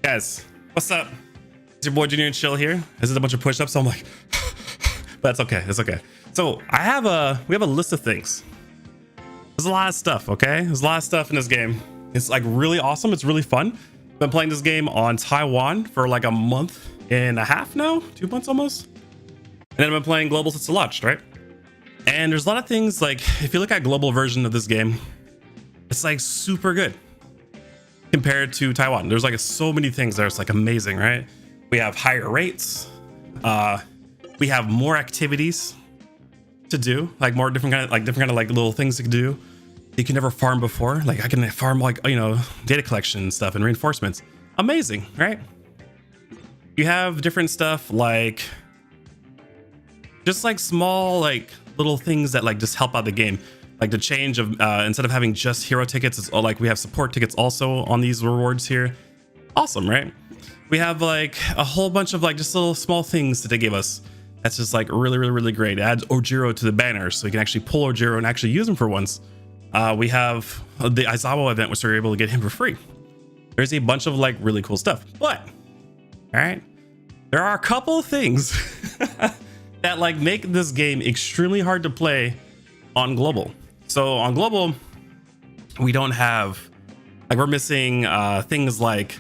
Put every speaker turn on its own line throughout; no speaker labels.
Guys, what's up? It's your boy Junior and Chill here. This is a bunch of push-ups, so I'm like, but that's okay. It's okay. So we have a list of things. There's a lot of stuff, okay? There's a lot of stuff in this game. It's like really awesome. It's really fun. Been playing this game on Taiwan for like a month and a half now, 2 months almost. And then I've been playing global since it launched, right? And there's a lot of things like, if you look at global version of this game, it's like super good compared to Taiwan. There's like so many things that are like amazing, right? We have higher rates. We have more activities to do, like more different kind of like little things to do you can never farm before. Like I can farm like, you know, data collection stuff and reinforcements. Amazing, right? You have different stuff like just like small like little things that like just help out the game, like the change of instead of having just hero tickets, it's like we have support tickets also on these rewards here. Awesome, right? We have like a whole bunch of like just little small things that they gave us. That's just like really great. It adds Ojiro to the banner, so you can actually pull Ojiro and actually use him for once. We have the Aizawa event, which we're able to get him for free. There's a bunch of like really cool stuff, but all right, there are a couple of things that like make this game extremely hard to play on global. So on global, we don't have like, we're missing things like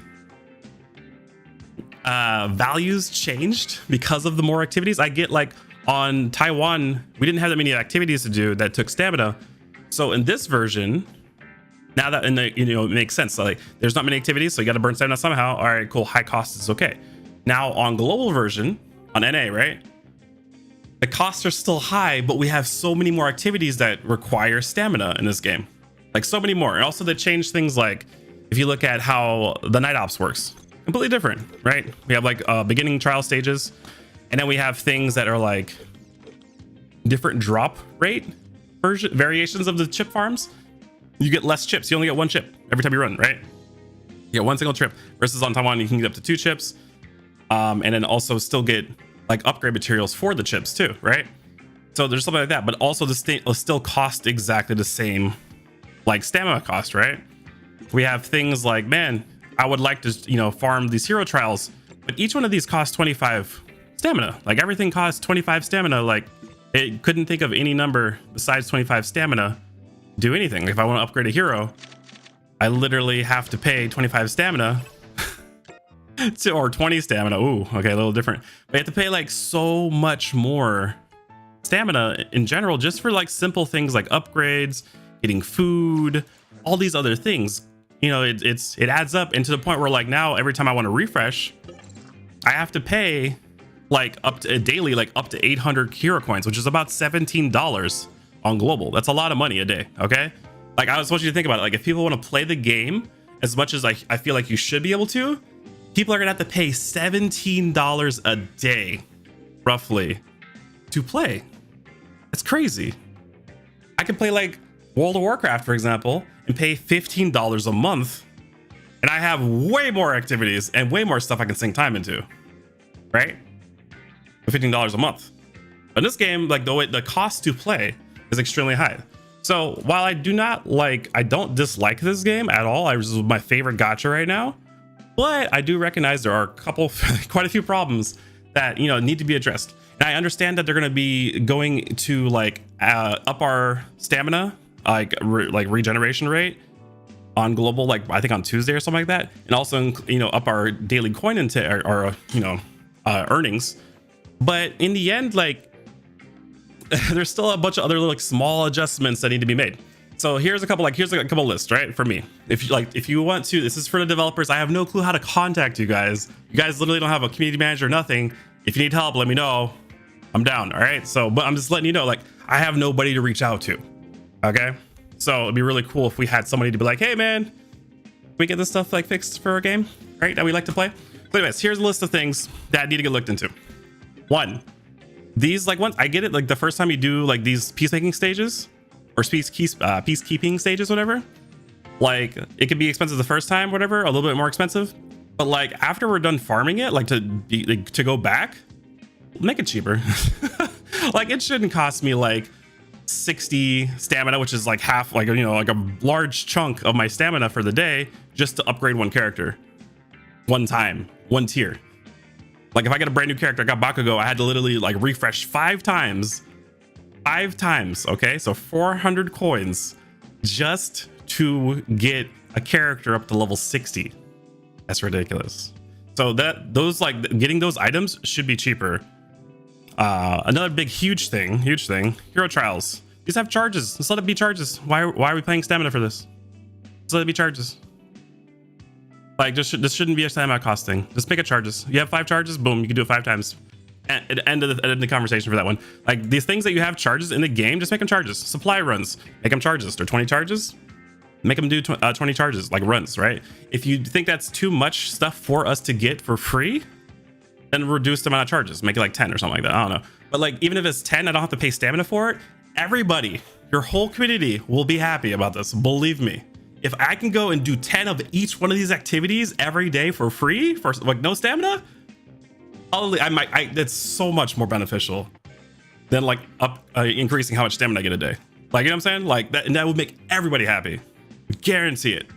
values changed because of the more activities. I get like on Taiwan, we didn't have that many activities to do that took stamina. So in this version, now that it makes sense. So like there's not many activities, so you got to burn stamina somehow. All right, cool. High cost is okay. Now on global version on NA, right? The costs are still high, but we have so many more activities that require stamina in this game, like so many more. And also they changed things like if you look at how the night ops works, completely different, right? We have like beginning trial stages, and then we have things that are like different drop rate variations of the chip farms. You get less chips. You only get one chip every time you run, right? You get one single chip versus on Taiwan you can get up to 2 chips, and then also still get like upgrade materials for the chips too, right? So there's something like that, but also the state will still cost exactly the same like stamina cost, right? We have things like, man, I would like to, you know, farm these hero trials, but each one of these costs 25 stamina. Like everything costs 25 stamina. Like it couldn't think of any number besides 25 stamina do anything. If I want to upgrade a hero, I literally have to pay 25 stamina or 20 stamina. Ooh, okay, a little different. But you have to pay like so much more stamina in general, just for like simple things like upgrades, getting food, all these other things. You know, it adds up, and to the point where like now every time I want to refresh, I have to pay like up to daily, like up to 800 hero coins, which is about $17 on global. That's a lot of money a day. Okay, like I just want you to think about it. Like if people want to play the game as much as I feel like you should be able to, people are gonna have to pay $17 a day roughly to play. That's crazy. I could play like World of Warcraft, for example, and pay $15 a month, and I have way more activities and way more stuff I can sink time into, right? For $15 a month. But in this game, like the cost to play is extremely high. So while I don't dislike this game at all, this is my favorite gacha right now, but I do recognize there are quite a few problems that, you know, need to be addressed. And I understand that they're going to be going to like up our stamina, like regeneration rate on global, like I think on Tuesday or something like that, and also, you know, up our daily coin into our you know, earnings. But in the end, like there's still a bunch of other like small adjustments that need to be made. So here's a couple lists, right? For me, if you want to, this is for the developers. I have no clue how to contact you guys. You guys literally don't have a community manager or nothing. If you need help, let me know. I'm down. All right. So, but I'm just letting you know, like I have nobody to reach out to. Okay. So it'd be really cool if we had somebody to be like, hey man, can we get this stuff like fixed for our game, right? That we like to play. So anyways, here's a list of things that need to get looked into. One, these like once I get it, like the first time you do like these peacemaking stages or peacekeeping stages, whatever, like it could be expensive the first time, whatever, a little bit more expensive, but like after we're done farming it, like to go back, make it cheaper. Like it shouldn't cost me like 60 stamina, which is like half, like, you know, like a large chunk of my stamina for the day just to upgrade one character. one time, one tier. Like if I get a brand new character, I got Bakugo, I had to literally like refresh 5 times. 5 times, okay? So 400 coins just to get a character up to level 60. That's ridiculous. So those like getting those items should be cheaper. Another big huge thing, hero trials. These have charges. Let's let it be charges. Why are we paying stamina for this? Let's let it be charges. Like this shouldn't be a stamina costing. Just make it charges. You have 5 charges, boom, you can do it 5 times. End of the conversation for that one. Like these things that you have charges in the game, just make them charges. Supply runs, make them charges. They're 20 charges, make them do 20 charges, like runs, right? If you think that's too much stuff for us to get for free, then reduce the amount of charges, make it like 10 or something like that. I don't know, but like even if it's 10, I don't have to pay stamina for it. Everybody, your whole community will be happy about this, believe me. If I can go and do 10 of each one of these activities every day for free, for like no stamina, that's so much more beneficial than like increasing how much stamina I get a day. Like, you know what I'm saying? Like that, and that would make everybody happy. Guarantee it.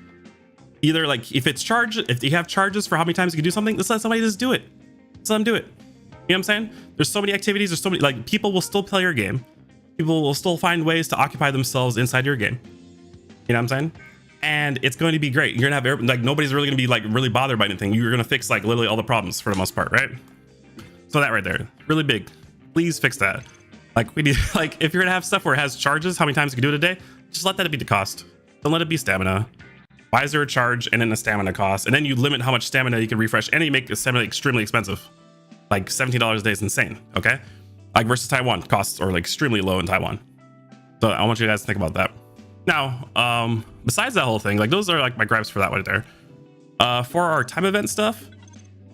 Either like if you have charges for how many times you can do something, let's let somebody just do it. Let's let them do it. You know what I'm saying? There's so many activities. There's so many, like people will still play your game. People will still find ways to occupy themselves inside your game. You know what I'm saying? And it's going to be great. You're gonna have like nobody's really gonna be like really bothered by anything. You're gonna fix like literally all the problems for the most part, right? So that right there, really big. Please fix that. Like we need, like if you're gonna have stuff where it has charges, how many times you can do it a day, just let that be the cost. Don't let it be stamina. Why is there a charge and then a stamina cost? And then you limit how much stamina you can refresh, and you make the stamina extremely expensive. Like $17 a day is insane. Okay, like versus Taiwan, costs are like extremely low in Taiwan. So I want you guys to think about that. Now, besides that whole thing, like those are like my gripes for that right there. For our time event stuff,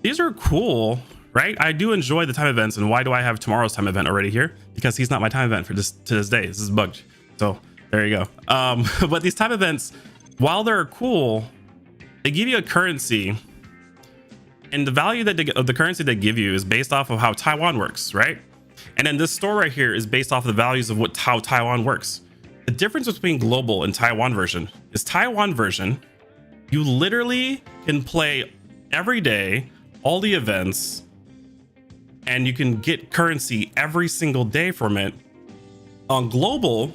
these are cool. Right? I do enjoy the time events, and why do I have tomorrow's time event already here? Because he's not my time event for this to this day. This is bugged. So there you go. But these time events, while they're cool, they give you a currency, and the value of the currency they give you is based off of how Taiwan works, right? And then this store right here is based off of the values of how Taiwan works. The difference between global and Taiwan version is Taiwan version, you literally can play every day, all the events, and you can get currency every single day from it. On global,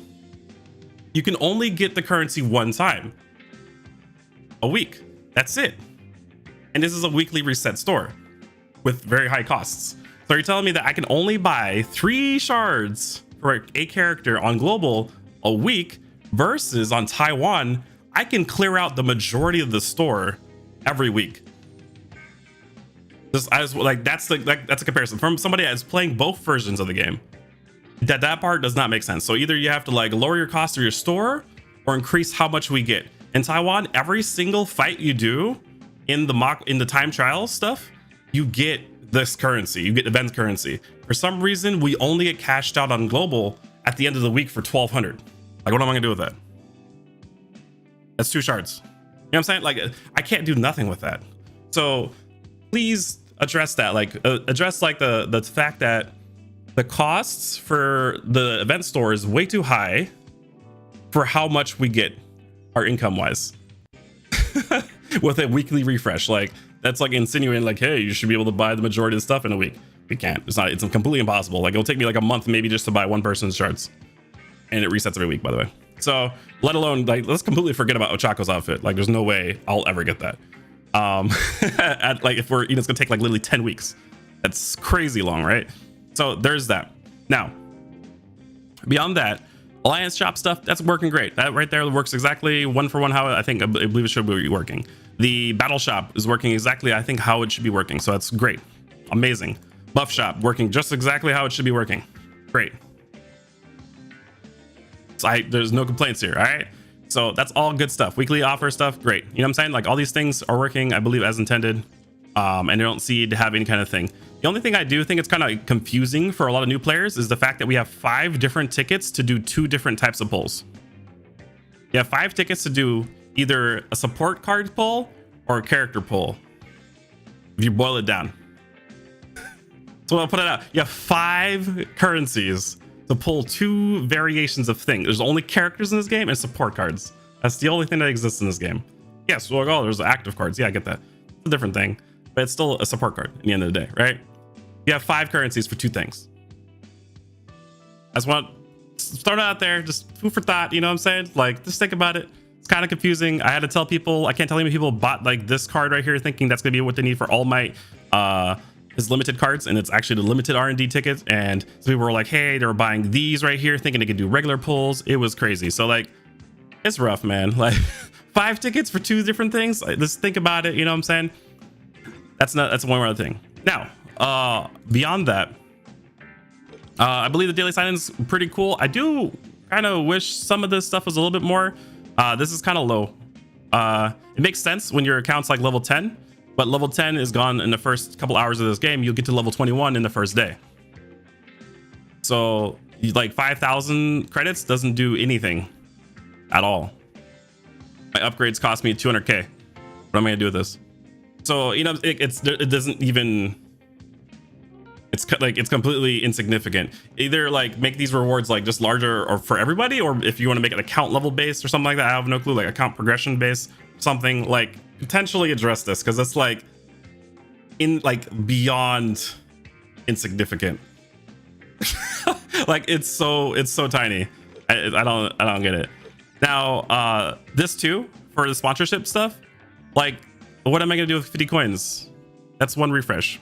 you can only get the currency one time a week. That's it. And this is a weekly reset store with very high costs. So you're telling me that I can only buy 3 shards for a character on global a week, versus on Taiwan, I can clear out the majority of the store every week. That's a comparison from somebody that's playing both versions of the game. That part does not make sense. So either you have to like lower your cost of your store or increase how much we get. In Taiwan, every single fight you do in the time trial stuff, you get this currency, you get event currency. For some reason, we only get cashed out on global at the end of the week for 1,200. Like, what am I gonna do with that? That's 2 shards. You know what I'm saying? Like, I can't do nothing with that. So please address that. Like, address like the fact that the costs for the event store is way too high for how much we get our income wise with a weekly refresh. Like, that's like insinuating like, hey, you should be able to buy the majority of the stuff in a week. We can't. It's completely impossible. Like, it'll take me like a month maybe just to buy one person's shards, and it resets every week, by the way. So let alone, like, let's completely forget about Ochako's outfit. Like, there's no way I'll ever get that. Like, if it's gonna take like literally 10 weeks. That's crazy long, right? So there's that. Now, beyond that, Alliance shop stuff, that's working great. That right there works exactly one for one how I believe it should be working. The battle shop is working exactly, I think, how it should be working. So that's great. Amazing. Buff shop working just exactly how it should be working. Great. So there's no complaints here. All right. So that's all good stuff. Weekly offer stuff. Great. You know what I'm saying? Like, all these things are working, I believe, as intended. And I don't see to have any kind of thing. The only thing I do think it's kind of confusing for a lot of new players is the fact that we have 5 different tickets to do 2 different types of pulls. You have 5 tickets to do either a support card pull or a character pull, if you boil it down. So I'll put it out. You have 5 currencies to pull 2 variations of things. There's only characters in this game and support cards. That's the only thing that exists in this game. Yes, well, oh, there's active cards. Yeah, I get that. a different thing, but it's still a support card at the end of the day, right? You have 5 currencies for 2 things. I just want to start out there, just food for thought, you know what I'm saying? Like, just think about it. It's kind of confusing. I had to tell people, I can't tell how many people bought like this card right here thinking that's gonna be what they need for All Might, his limited cards, and it's actually the limited R&D tickets. And so people were like, hey, they were buying these right here thinking they could do regular pulls. It was crazy. So like, it's rough, man. Like 5 tickets for 2 different things. Like, just think about it, you know what I'm saying? That's one more other thing. Now, beyond that, I believe the daily sign-in's pretty cool. I do kind of wish some of this stuff was a little bit more. This is kind of low. It makes sense when your account's like level 10, but level 10 is gone in the first couple hours of this game. You'll get to level 21 in the first day. So like 5,000 credits doesn't do anything at all. My upgrades cost me 200k. What am I gonna do with this? So, you know, it doesn't even, it's completely insignificant. Either like make these rewards like just larger or for everybody, or if you want to make it account level based or something like that, I have no clue, like account progression based, something like potentially address this, because it's like in like beyond insignificant. Like it's so tiny. I don't get it. Now this too, for the sponsorship stuff, like what am I gonna do with 50 coins? That's 1 refresh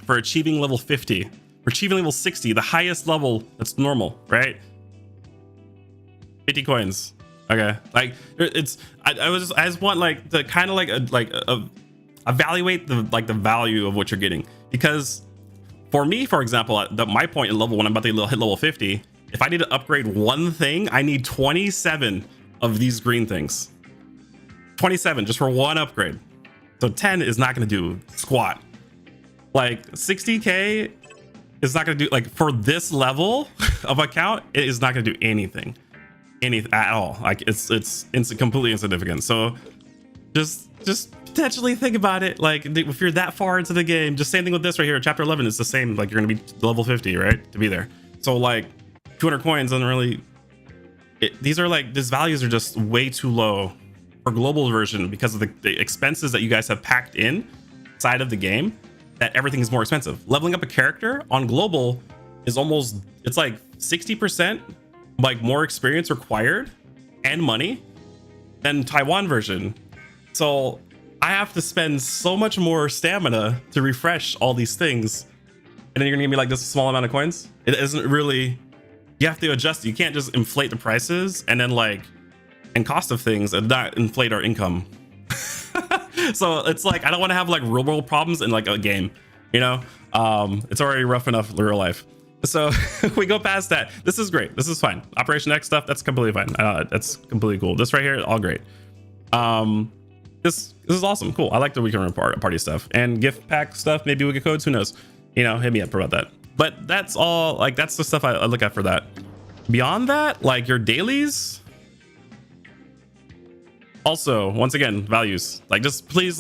for achieving level 50. For achieving level 60, the highest level that's normal, right? 50 coins. Okay, like it's I just want like to kind of like evaluate the value of what you're getting, because for me, for example, at my point in level, when I'm about to hit level 50, if I need to upgrade 1 thing, I need 27 of these green things. 27 just for 1 upgrade. So 10 is not going to do squat. Like 60k is not going to do, like for this level of account, it is not going to do anything at all. Like it's completely insignificant. So just potentially think about it. Like if you're that far into the game, just same thing with this right here. Chapter 11 is the same. Like you're going to be level 50, right? To be there. So like 200 coins doesn't really, these values are just way too low for global version because of the expenses that you guys have packed in side of the game, that everything is more expensive. Leveling up a character on global is almost, it's like 60% like more experience required and money than Taiwan version. So I have to spend so much more stamina to refresh all these things, and then you're gonna give me like this small amount of coins. It isn't really, you have to adjust. You can't just inflate the prices and then like and cost of things and not inflate our income. So it's like I don't want to have like real world problems in like a game, you know. It's already rough enough in real life. So we go past that. This is great. This is fine. Operation X stuff, that's completely fine. That's completely cool. This right here, all great. This is awesome. Cool. I like the weekend party stuff and gift pack stuff. Maybe we get codes. Who knows? You know, hit me up about that. But that's all. Like that's the stuff I look at for that. Beyond that, like your dailies. Also, once again, values. Like just please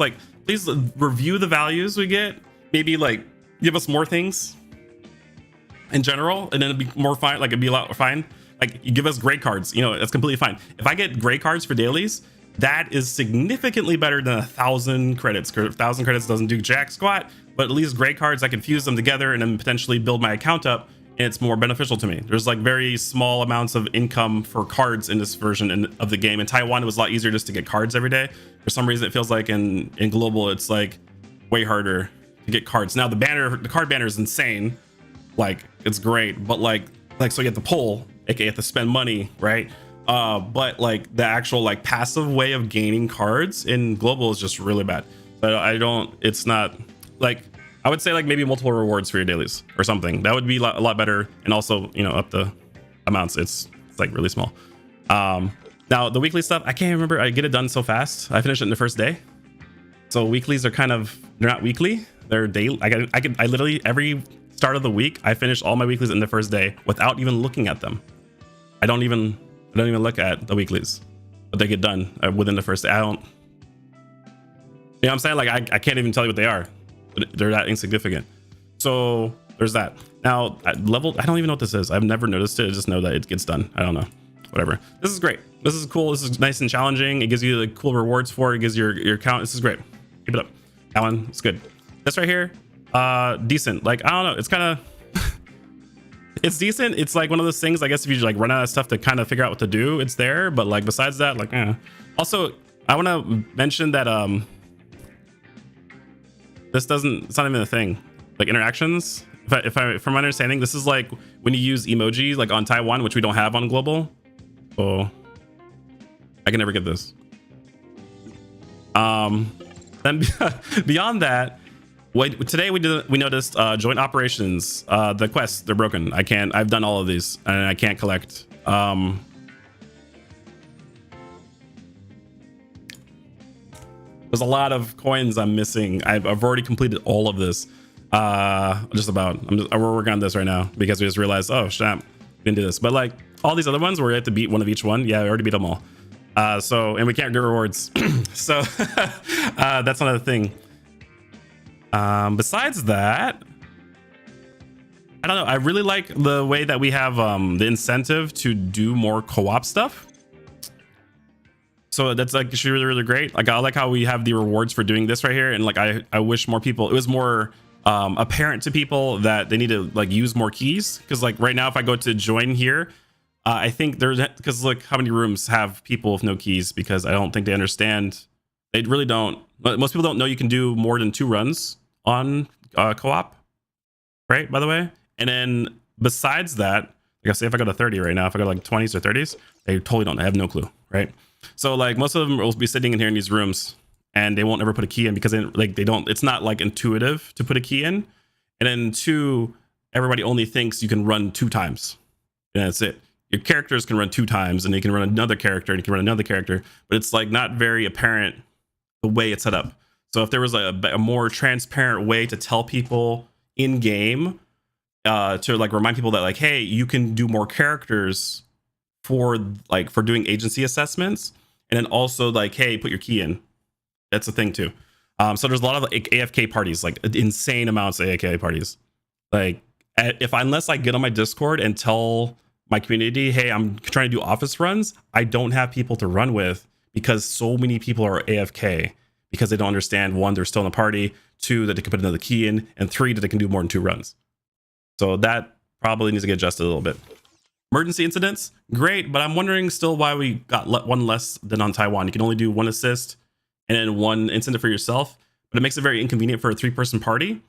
review the values we get. Maybe like give us more things in general, and then it'd be more fine. Like it'd be a lot fine. Like you give us gray cards, you know, that's completely fine. If I get gray cards for dailies, that is significantly better than 1,000 credits. 1,000 credits doesn't do jack squat, but at least gray cards, I can fuse them together and then potentially build my account up, and it's more beneficial to me. There's like very small amounts of income for cards in this version of the game. In Taiwan, it was a lot easier just to get cards every day. For some reason, it feels like in global, it's like way harder to get cards. Now the card banner is insane. Like it's great, but like so you have to pull, aka you have to spend money, right? But like the actual like passive way of gaining cards in global is just really bad. But it's not like, I would say like maybe multiple rewards for your dailies or something. That would be a lot better. And also, you know, up the amounts, it's like really small. Now the weekly stuff, I can't remember. I get it done so fast. I finished it in the first day. So weeklies are they're not weekly. They're daily. I literally every start of the week, I finish all my weeklies in the first day without even looking at them. I don't even look at the weeklies, but they get done within the first day. You know what I'm saying? Like I can't even tell you what they are, but they're that insignificant. So there's that. Now level, I don't even know what this is. I've never noticed it. I just know that it gets done. I don't know. Whatever. This is great. This is cool. This is nice and challenging. It gives you like cool rewards for it. It gives your account. This is great. Keep it up. That one, it's good. This right here, decent. Like, I don't know, it's kind of it's decent. It's like one of those things, I guess, if you like run out of stuff to kind of figure out what to do, it's there. But like besides that, like, also I want to mention that this doesn't, it's not even a thing. Like interactions, from my understanding, this is like when you use emojis like on Taiwan, which we don't have on global. So I can never get this. Then beyond that, today we noticed joint operations, the quests, they're broken. I've done all of these and I can't collect. There's a lot of coins I'm missing. I've already completed all of this. Just about. We're working on this right now because we just realized, oh snap, we didn't do this. But like all these other ones where we have to beat one of each one, yeah, we already beat them all. So, and we can't get rewards. So that's another thing. Besides that, I don't know. I really like the way that we have the incentive to do more co-op stuff. So that's like actually really, really great. Like I like how we have the rewards for doing this right here. And like I wish more people, it was more apparent to people that they need to like use more keys. Because like right now, if I go to join here, I think there's, because look how many rooms have people with no keys, because I don't think they understand. They really don't. Most people don't know you can do more than 2 runs on co-op, right? By the way. And then besides that, like I say, if I go to 30 right now, if I go to like 20s or 30s, they totally don't, have no clue, right? So like most of them will be sitting in here in these rooms and they won't ever put a key in because they don't, it's not like intuitive to put a key in. And then 2, everybody only thinks you can run 2 times and that's it. Your characters can run 2 times and they can run another character and you can run another character, but it's like not very apparent the way it's set up. So if there was a more transparent way to tell people in game, to like remind people that like, hey, you can do more characters for doing agency assessments, and then also like, hey, put your key in. That's a thing too. So there's a lot of like AFK parties, like insane amounts of AFK parties. Like unless I get on my Discord and tell my community, hey, I'm trying to do office runs, I don't have people to run with because so many people are AFK because they don't understand, 1, they're still in the party, 2, that they can put another key in, and 3, that they can do more than 2 runs. So that probably needs to get adjusted a little bit. Emergency incidents, great, but I'm wondering still why we got 1 less than on Taiwan. You can only do 1 assist and then 1 incident for yourself, but it makes it very inconvenient for a 3-person party,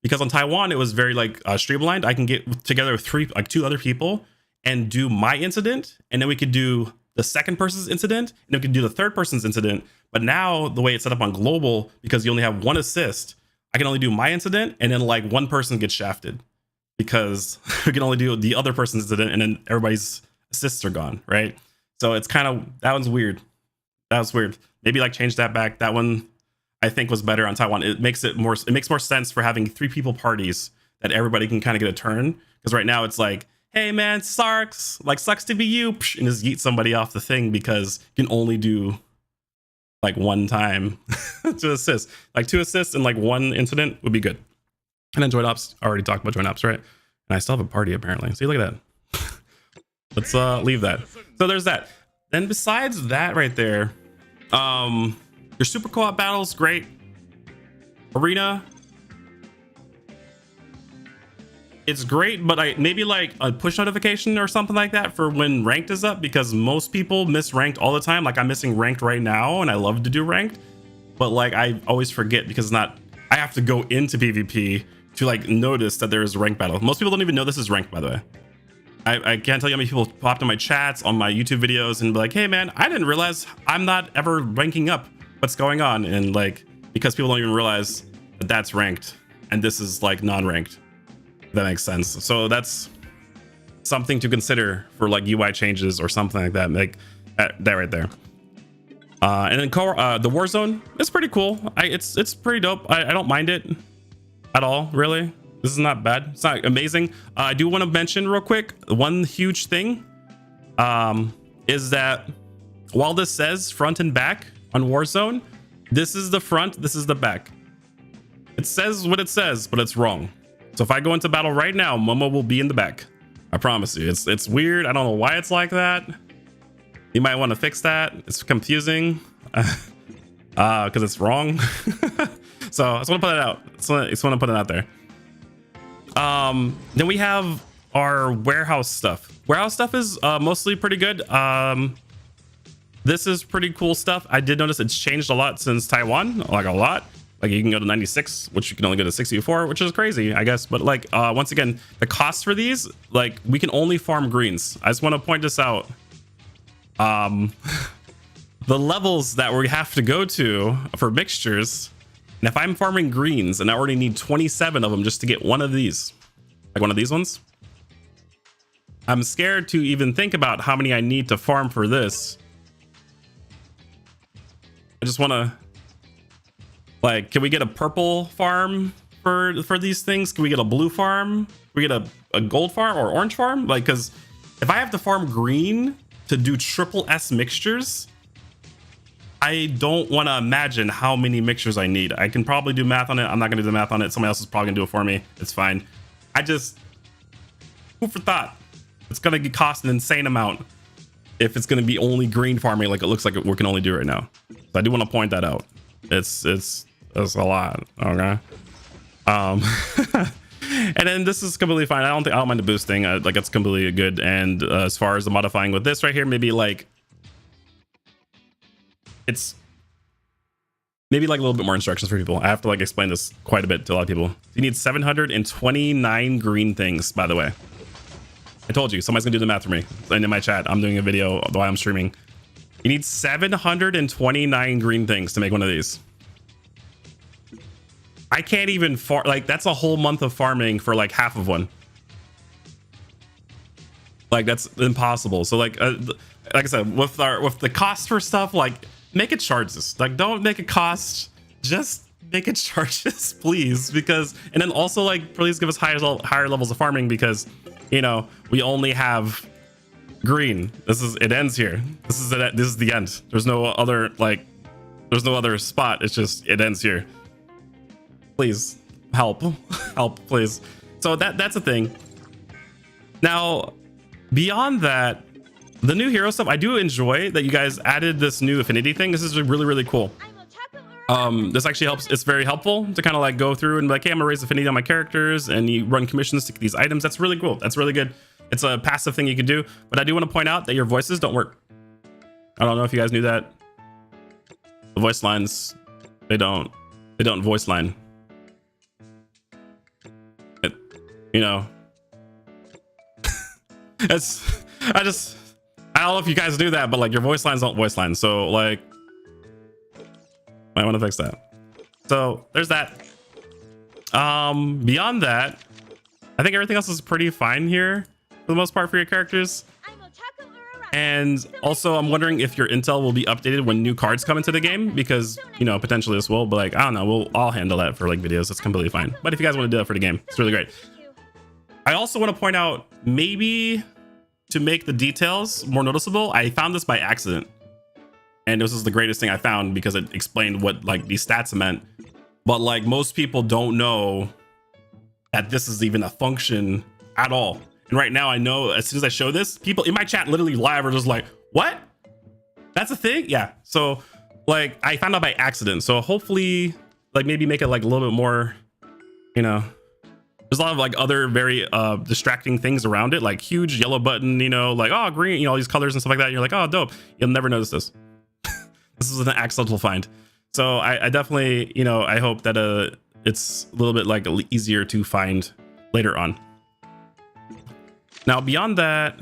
because on Taiwan it was very like streamlined. I can get together with 2 other people and do my incident, and then we could do the 2nd person's incident, and then we could do the 3rd person's incident. But now the way it's set up on global, because you only have 1 assist, I can only do my incident, and then like 1 person gets shafted because we can only do the other person's incident, and then everybody's assists are gone, right? So it's kind of, that one's weird. That was weird. Maybe like change that back. That one I think was better on Taiwan. It makes more sense for having 3 people parties that everybody can kind of get a turn, because right now it's like, hey man, sucks to be you, and just yeet somebody off the thing because you can only do like 1 time to assist. Like 2 assists and like 1 incident would be good. And then joint ops, I already talked about joint ops, right? And I still have a party apparently. See, look at that. Let's leave that. So there's that. Then besides that right there, your super co-op battles, great. Arena, it's great, but maybe like a push notification or something like that for when ranked is up, because most people miss ranked all the time. Like I'm missing ranked right now and I love to do ranked, but like I always forget because it's not, I have to go into PvP to like notice that there is a ranked battle. Most people don't even know this is ranked, by the way. I can't tell you how many people popped in my chats on my YouTube videos and be like, hey man, I didn't realize I'm not ever ranking up. What's going on? And like, because people don't even realize that that's ranked and this is like non-ranked. If that makes sense. So that's something to consider for like UI changes or something like that. Like that right there. And then the Warzone is pretty cool. It's pretty dope. I don't mind it at all, really. This is not bad. It's not amazing. I do want to mention real quick, one huge thing is that while this says front and back on Warzone, this is the front, this is the back. It says what it says, but it's wrong. So if I go into battle right now, Momo will be in the back. I promise you. It's weird. I don't know why it's like that. You might want to fix that. It's confusing because it's wrong. So I just want to put it out. Just want to put it out there. Then we have our warehouse stuff. Warehouse stuff is mostly pretty good. This is pretty cool stuff. I did notice it's changed a lot since Taiwan, like a lot. Like you can go to 96, which you can only go to 64, which is crazy, I guess. But like, once again, the cost for these, like we can only farm greens. I just want to point this out. The levels that we have to go to for mixtures. And if I'm farming greens and I already need 27 of them just to get one of these, like one of these ones, I'm scared to even think about how many I need to farm for this. I just want to, like, can we get a purple farm for these things? Can we get a blue farm? Can we get a gold farm or orange farm? Like, because if I have to farm green to do triple S mixtures, I don't want to imagine how many mixtures I need. I can probably do math on it. I'm not going to do the math on it. Somebody else is probably going to do it for me. It's fine. I just, food for thought. It's going to cost an insane amount if it's going to be only green farming like it looks like we can only do right now. So I do want to point that out. It's a lot. Okay. And then this is completely fine. I don't mind the boosting. Like it's completely good. And as far as the modifying with this right here, maybe like it's maybe like a little bit more instructions for people. I have to like explain this quite a bit to a lot of people. You need 729 green things, by the way. I told you somebody's gonna do the math for me. And in my chat, I'm doing a video while I'm streaming. You need 729 green things to make one of these. I can't even farm, like that's a whole month of farming for like half of one. Like that's impossible. So like I said, with the cost for stuff, like make it charges. Like don't make it cost, just make it charges, please. Because and then also like please give us higher levels of farming because you know we only have green. It ends here. This is the end. There's no other spot. It's just it ends here. Please help please. So that's a thing. Now beyond that, the new hero stuff, I do enjoy that you guys added this new affinity thing. This is really cool. This actually helps. It's very helpful to kind of like go through and be like, hey, I'm gonna raise affinity on my characters, and you run commissions to get these items. That's really cool. That's really good. It's a passive thing you can do. But I do want to point out that your voices don't work. I don't know if you guys knew that. The voice lines, they don't voice line. You know, I don't know if you guys knew that, but like your voice lines don't voice line. So like, might want to fix that. So there's that. Beyond that, I think everything else is pretty fine here for the most part for your characters. And also I'm wondering if your intel will be updated when new cards come into the game, because you know potentially this will, but like I don't know, I'll handle that for like videos. That's completely fine. But if you guys want to do that for the game, it's really great. I also want to point out, maybe to make the details more noticeable, I found this by accident, and this is the greatest thing I found because it explained what like these stats meant. But like most people don't know that this is even a function at all. And right now I know as soon as I show this, people in my chat literally live are just like, what? That's a thing? Yeah. So like I found out by accident. So hopefully like maybe make it like a little bit more, you know, there's a lot of like other very distracting things around it, like huge yellow button, you know, like, oh, green, you know, all these colors and stuff like that. And you're like, oh, dope. You'll never notice this. This is an accidental find. So I definitely, you know, I hope that it's a little bit like easier to find later on. Now, beyond that,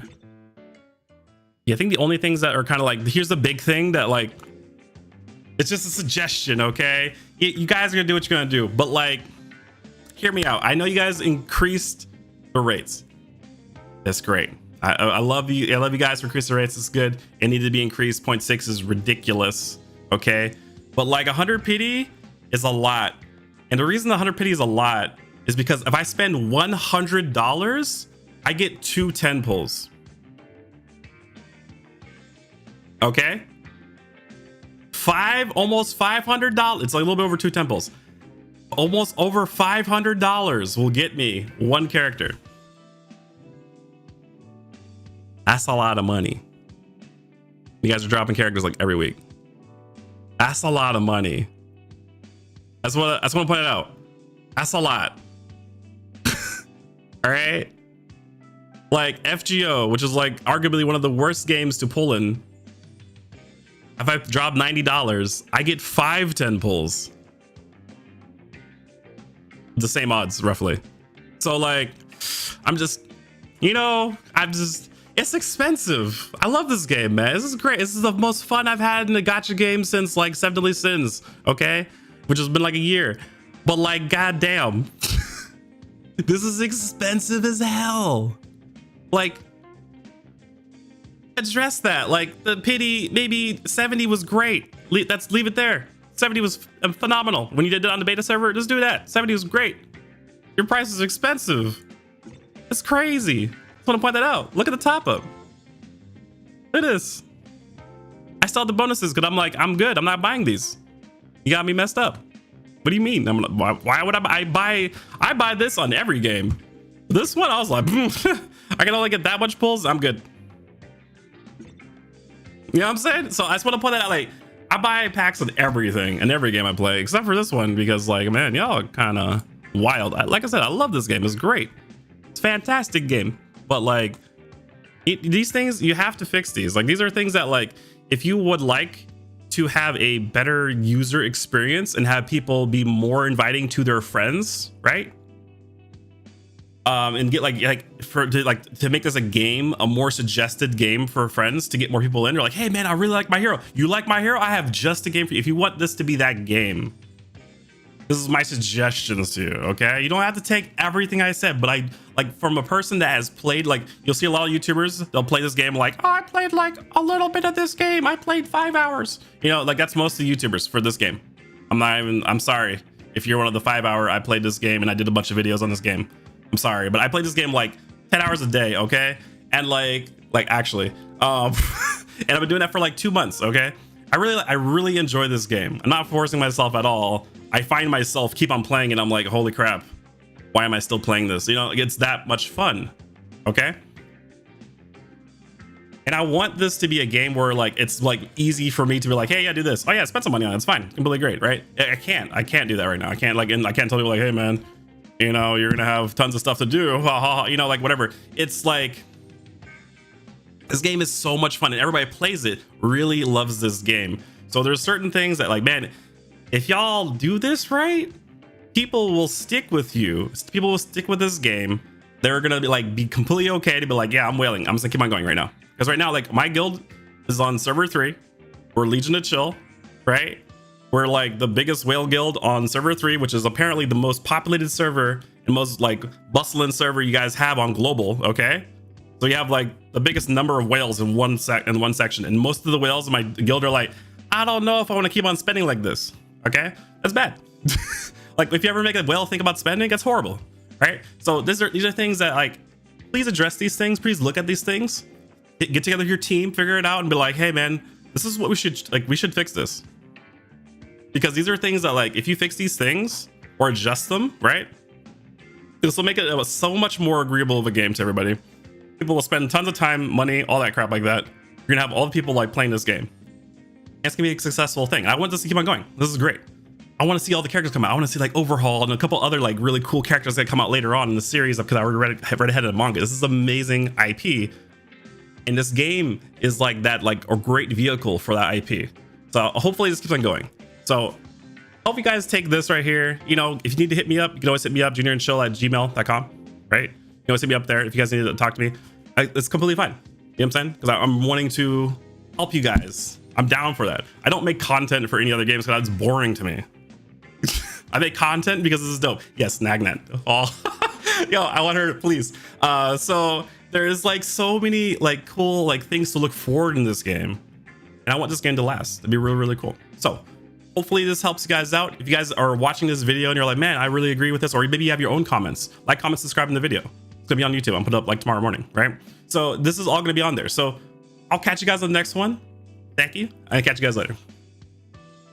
yeah, I think the only things that are kind of like, here's the big thing that like, it's just a suggestion, okay? You guys are gonna do what you're gonna do, but like, hear me out. I know you guys increased the rates. That's great. I love you. I love you guys for increasing the rates. It's good. It needed to be increased. 0.6 is ridiculous. Okay. But like 100 PD is a lot. And the reason the 100 PD is a lot is because if I spend $100, I get 2 10 pulls. Okay. Almost $500. It's like a little bit over 2 10 pulls. Almost over $500 will get me 1 character. That's a lot of money. You guys are dropping characters like every week. That's a lot of money. I just want to point it out. That's a lot. All right. Like FGO, which is like arguably one of the worst games to pull in. If I drop $90, I get 5 10 pulls. The same odds, roughly. So like, I'm just, it's expensive. I love this game, man. This is great. This is the most fun I've had in a gacha game since like Seven Deadly Sins, okay? Which has been like a year. But like, goddamn, this is expensive as hell. Like, address that. Like, the pity, maybe 70 was great. Leave it there. 70 was phenomenal. When you did it on the beta server, just do that. 70 was great. Your price is expensive. It's crazy. I just want to point that out. Look at the top up. Look at this. I still have the bonuses because I'm like, I'm good. I'm not buying these. You got me messed up. What do you mean? Why would I buy this on every game? This one, I was like, I can only get that much pulls. I'm good. You know what I'm saying? So I just want to point that out. Like, I buy packs on everything and every game I play, except for this one, because like, man, y'all are kind of wild. Like I said, I love this game. It's great. It's a fantastic game. But like, these things, you have to fix these. Like, these are things that like, if you would like to have a better user experience and have people be more inviting to their friends, right? And get to make this a game, a more suggested game for friends to get more people in. You're like, hey man, I really like My Hero. You like My Hero? I have just a game for you. If you want this to be that game, this is my suggestions to you. Okay, you don't have to take everything I said, but I like, from a person that has played, like, you'll see a lot of YouTubers, they'll play this game like, oh, I played like a little bit of this game. I played 5 hours. You know, like that's most of the YouTubers for this game. I'm sorry if you're one of the 5 hour, I played this game and I did a bunch of videos on this game. I'm sorry, but I played this game like 10 hours a day, okay? And like actually, and I've been doing that for like 2 months, okay? I really enjoy this game. I'm not forcing myself at all. I find myself keep on playing and I'm like, holy crap, why am I still playing this? You know, it's that much fun, okay? And I want this to be a game where like, it's like easy for me to be like, hey, yeah, do this. Oh yeah, spend some money on it. It's fine, completely great, right? I can't do that right now. I can't like, and I can't tell people like, hey man, you know, you're gonna have tons of stuff to do, you know, like whatever. It's like, this game is so much fun and everybody plays it really loves this game. So there's certain things that like, man, if y'all do this right, people will stick with you. People will stick with this game. They're gonna be completely okay to be like, yeah, I'm whaling. I'm just gonna keep on going right now. Because right now, like, my guild is on server 3. We're Legion of Chill, right? We're like the biggest whale guild on server 3, which is apparently the most populated server and most like bustling server you guys have on global, okay? So you have like the biggest number of whales in one section, and most of the whales in my guild are like, I don't know if I want to keep on spending like this, okay? That's bad. Like, if you ever make a whale think about spending, that's horrible, right? So these are things that like, please address these things. Please look at these things. Get together with your team, figure it out, and be like, hey man, this is what we should fix this. Because these are things that like, if you fix these things or adjust them, right? This will make it so much more agreeable of a game to everybody. People will spend tons of time, money, all that crap like that. You're gonna have all the people like playing this game. It's gonna be a successful thing. I want this to keep on going. This is great. I want to see all the characters come out. I want to see like Overhaul and a couple other like really cool characters that come out later on in the series, because I already read ahead of the manga. This is amazing IP. And this game is like that, like a great vehicle for that IP. So hopefully this keeps on going. So hope you guys take this right here. You know, if you need to hit me up, you can always hit me up, juniorandchill@gmail.com, right? You can always hit me up there if you guys need to talk to me. It's completely fine. You know what I'm saying? Because I'm wanting to help you guys. I'm down for that. I don't make content for any other games because that's boring to me. I make content because this is dope. Yes, Nagnet. Oh, yo, I want her to please. So there's like so many like cool like things to look forward in this game, and I want this game to last. It'd be really, really cool. So hopefully this helps you guys out. If you guys are watching this video and you're like, man, I really agree with this, or maybe you have your own comments, like, comment, subscribe in the video. It's gonna be on YouTube. I'll put it up like tomorrow morning, right? So this is all gonna be on there. So I'll catch you guys on the next one. Thank you. I'll catch you guys later.